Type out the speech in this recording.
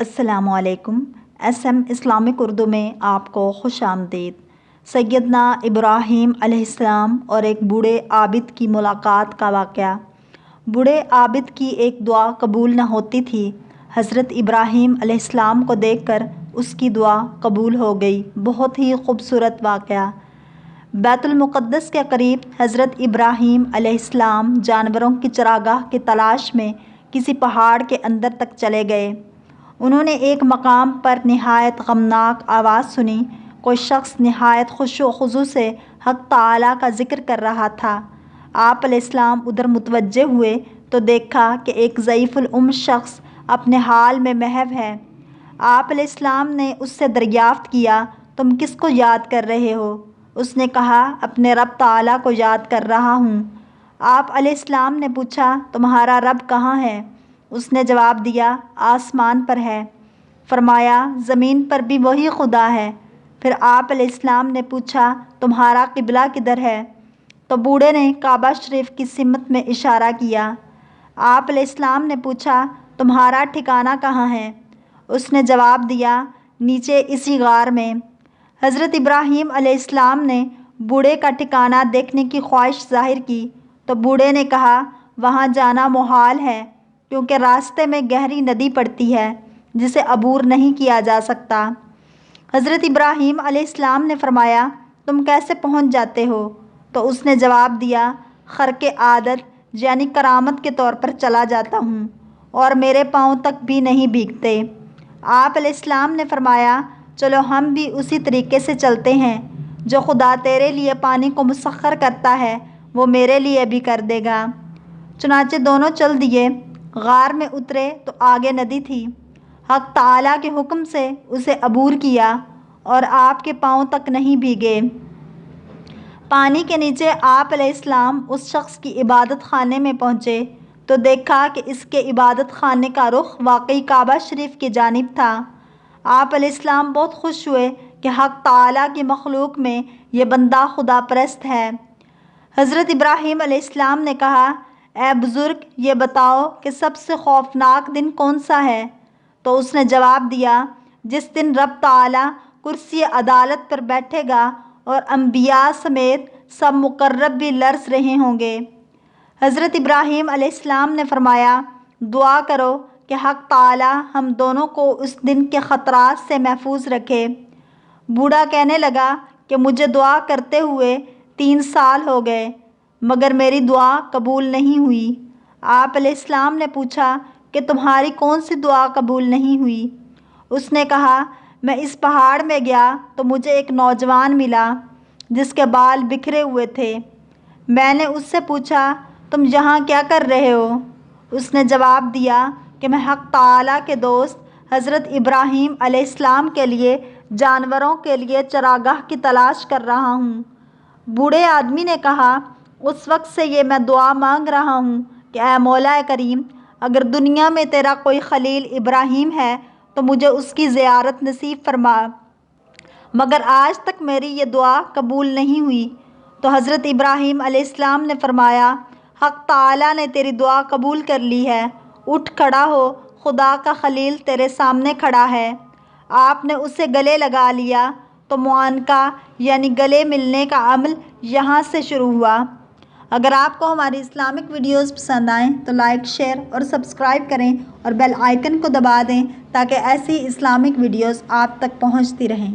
السلام علیکم۔ SM Islamic Urdu میں آپ کو خوش آمدید۔ سیدنا ابراہیم علیہ السلام اور ایک بوڑھے عابد کی ملاقات کا واقعہ۔ بوڑھے عابد کی ایک دعا قبول نہ ہوتی تھی۔ حضرت ابراہیم علیہ السلام کو دیکھ کر اس کی دعا قبول ہو گئی۔ بہت ہی خوبصورت واقعہ۔ بیت المقدس کے قریب حضرت ابراہیم علیہ السلام جانوروں کی چراگاہ کی تلاش میں کسی پہاڑ کے اندر تک چلے گئے۔ انہوں نے ایک مقام پر نہایت غمناک آواز سنی۔ کوئی شخص نہایت خشوع و خضوع سے حق تعالیٰ کا ذکر کر رہا تھا۔ آپ علیہ السلام ادھر متوجہ ہوئے تو دیکھا کہ ایک ضعیف العمر شخص اپنے حال میں محو ہے۔ آپ علیہ السلام نے اس سے دریافت کیا، تم کس کو یاد کر رہے ہو؟ اس نے کہا، اپنے رب تعالیٰ کو یاد کر رہا ہوں۔ آپ علیہ السلام نے پوچھا، تمہارا رب کہاں ہے؟ اس نے جواب دیا، آسمان پر ہے۔ فرمایا، زمین پر بھی وہی خدا ہے۔ پھر آپ علیہ السلام نے پوچھا، تمہارا قبلہ کدھر ہے؟ تو بوڑھے نے کعبہ شریف کی سمت میں اشارہ کیا۔ آپ علیہ السلام نے پوچھا، تمہارا ٹھکانہ کہاں ہے؟ اس نے جواب دیا، نیچے اسی غار میں۔ حضرت ابراہیم علیہ السلام نے بوڑھے کا ٹھکانہ دیکھنے کی خواہش ظاہر کی تو بوڑھے نے کہا، وہاں جانا محال ہے، کیونکہ راستے میں گہری ندی پڑتی ہے جسے عبور نہیں کیا جا سکتا۔ حضرت ابراہیم علیہ السلام نے فرمایا، تم کیسے پہنچ جاتے ہو؟ تو اس نے جواب دیا، خرق عادت یعنی کرامت کے طور پر چلا جاتا ہوں، اور میرے پاؤں تک بھی نہیں بھیگتے۔ آپ علیہ السلام نے فرمایا، چلو ہم بھی اسی طریقے سے چلتے ہیں۔ جو خدا تیرے لیے پانی کو مسخر کرتا ہے وہ میرے لیے بھی کر دے گا۔ چنانچہ دونوں چل دیے۔ غار میں اترے تو آگے ندی تھی۔ حق تعالیٰ کے حکم سے اسے عبور کیا اور آپ کے پاؤں تک نہیں بھیگے۔ پانی کے نیچے آپ علیہ السلام اس شخص کی عبادت خانے میں پہنچے تو دیکھا کہ اس کے عبادت خانے کا رخ واقعی کعبہ شریف کی جانب تھا۔ آپ علیہ السلام بہت خوش ہوئے کہ حق تعالیٰ کی مخلوق میں یہ بندہ خدا پرست ہے۔ حضرت ابراہیم علیہ السلام نے کہا، اے بزرگ، یہ بتاؤ کہ سب سے خوفناک دن کون سا ہے؟ تو اس نے جواب دیا، جس دن رب تعالیٰ کرسی عدالت پر بیٹھے گا اور انبیاء سمیت سب مقرب بھی لرز رہے ہوں گے۔ حضرت ابراہیم علیہ السلام نے فرمایا، دعا کرو کہ حق تعالیٰ ہم دونوں کو اس دن کے خطرات سے محفوظ رکھے۔ بوڑھا کہنے لگا کہ مجھے دعا کرتے ہوئے 3 سال ہو گئے مگر میری دعا قبول نہیں ہوئی۔ آپ علیہ السلام نے پوچھا کہ تمہاری کون سی دعا قبول نہیں ہوئی؟ اس نے کہا، میں اس پہاڑ میں گیا تو مجھے ایک نوجوان ملا جس کے بال بکھرے ہوئے تھے۔ میں نے اس سے پوچھا، تم یہاں کیا کر رہے ہو؟ اس نے جواب دیا کہ میں حق تعالیٰ کے دوست حضرت ابراہیم علیہ السلام کے لیے جانوروں کے لیے چراگاہ کی تلاش کر رہا ہوں۔ بوڑھے آدمی نے کہا، اس وقت سے یہ میں دعا مانگ رہا ہوں کہ اے مولا کریم، اگر دنیا میں تیرا کوئی خلیل ابراہیم ہے تو مجھے اس کی زیارت نصیب فرما، مگر آج تک میری یہ دعا قبول نہیں ہوئی۔ تو حضرت ابراہیم علیہ السلام نے فرمایا، حق تعالیٰ نے تیری دعا قبول کر لی ہے، اٹھ کھڑا ہو، خدا کا خلیل تیرے سامنے کھڑا ہے۔ آپ نے اسے گلے لگا لیا تو معانقہ یعنی گلے ملنے کا عمل یہاں سے شروع ہوا۔ اگر آپ کو ہماری اسلامک ویڈیوز پسند آئیں تو لائک، شیئر اور سبسکرائب کریں اور بیل آئیکن کو دبا دیں تاکہ ایسی اسلامک ویڈیوز آپ تک پہنچتی رہیں۔